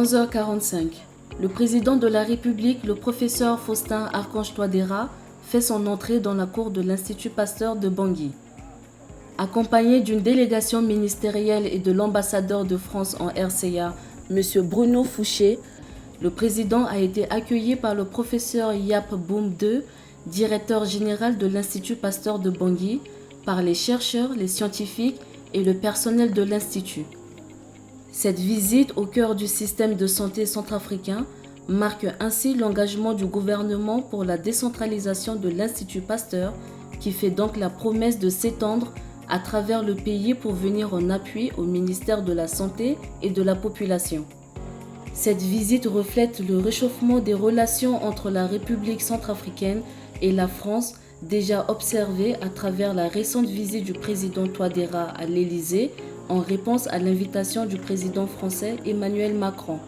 11h45. Le président de la République, le professeur Faustin Archange Touadéra, fait son entrée dans la cour de l'Institut Pasteur de Bangui. Accompagné d'une délégation ministérielle et de l'ambassadeur de France en RCA, M. Bruno Fouché, le président a été accueilli par le professeur Yap Boum II, directeur général de l'Institut Pasteur de Bangui, par les chercheurs, les scientifiques et le personnel de l'Institut. Cette visite au cœur du système de santé centrafricain marque ainsi l'engagement du gouvernement pour la décentralisation de l'Institut Pasteur, qui fait donc la promesse de s'étendre à travers le pays pour venir en appui au ministère de la Santé et de la Population. Cette visite reflète le réchauffement des relations entre la République centrafricaine et la France, déjà observé à travers la récente visite du président Touadéra à l'Élysée en réponse à l'invitation du président français Emmanuel Macron.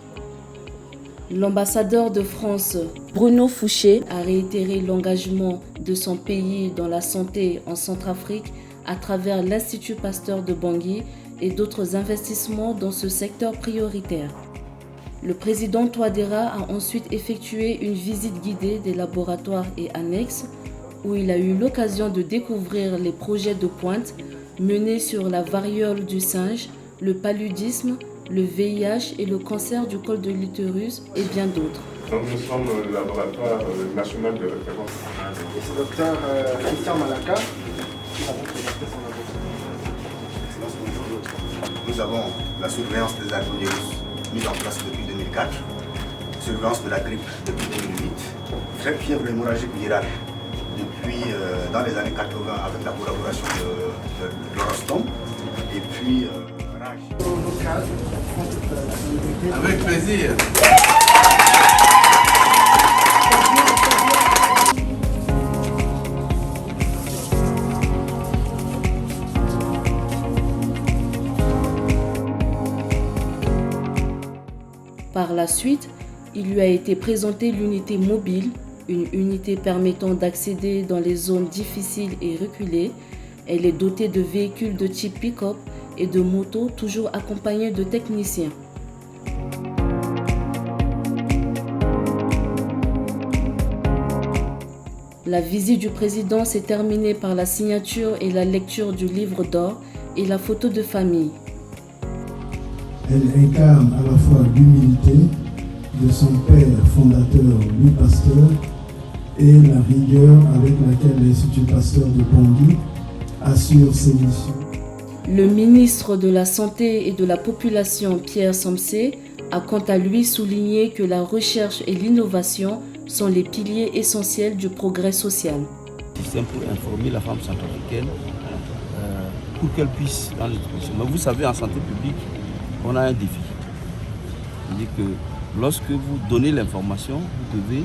L'ambassadeur de France, Bruno Fouché, a réitéré l'engagement de son pays dans la santé en Centrafrique à travers l'Institut Pasteur de Bangui et d'autres investissements dans ce secteur prioritaire. Le président Touadéra a ensuite effectué une visite guidée des laboratoires et annexes où il a eu l'occasion de découvrir les projets de pointe menés sur la variole du singe, le paludisme, le VIH et le cancer du col de l'utérus et bien d'autres. Donc nous sommes le laboratoire national de référence. C'est le docteur Christian Malaka qui va vous présenter son laboratoire. Nous avons la surveillance des adenovirus mise en place depuis 2004, surveillance de la grippe depuis 2008, fièvre hémorragique virale depuis dans les années 80 avec la collaboration de l'Orostom et puis rage. Avec plaisir. Par la suite, il lui a été présenté l'unité mobile, une unité permettant d'accéder dans les zones difficiles et reculées. Elle est dotée de véhicules de type pick-up et de motos, toujours accompagnés de techniciens. La visite du président s'est terminée par la signature et la lecture du livre d'or et la photo de famille. Elle incarne à la fois l'humilité de son père fondateur Louis Pasteur et la rigueur avec laquelle l'Institut Pasteur de Bangui assure ses missions. Le ministre de la Santé et de la Population, Pierre Somsé, a quant à lui souligné que la recherche et l'innovation sont les piliers essentiels du progrès social. C'est pour informer la femme centrafricaine pour qu'elle puisse dans l'éducation. Mais vous savez, en santé publique, on a un défi. C'est-à-dire que lorsque vous donnez l'information, vous devez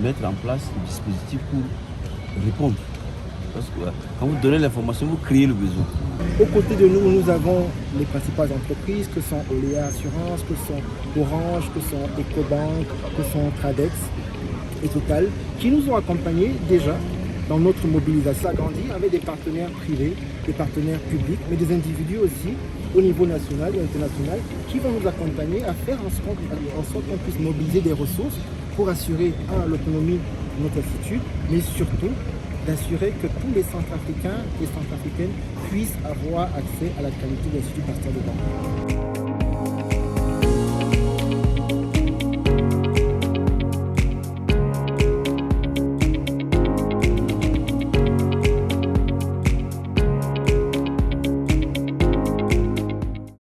mettre en place un dispositif pour répondre. Parce que quand vous donnez l'information, vous créez le besoin. Aux côtés de nous, nous avons les principales entreprises que sont Oléa Assurance, que sont Orange, que sont Ecobank, que sont Tradex et Total, qui nous ont accompagnés déjà dans notre mobilisation agrandie avec des partenaires privés, des partenaires publics, mais des individus aussi au niveau national et international qui vont nous accompagner à faire en sorte qu'on puisse mobiliser des ressources pour assurer l'autonomie de notre institut, mais surtout d'assurer que tous les Centrafricains et Centrafricaines puissent avoir accès à la qualité de l'Institut Pasteur de Bangui.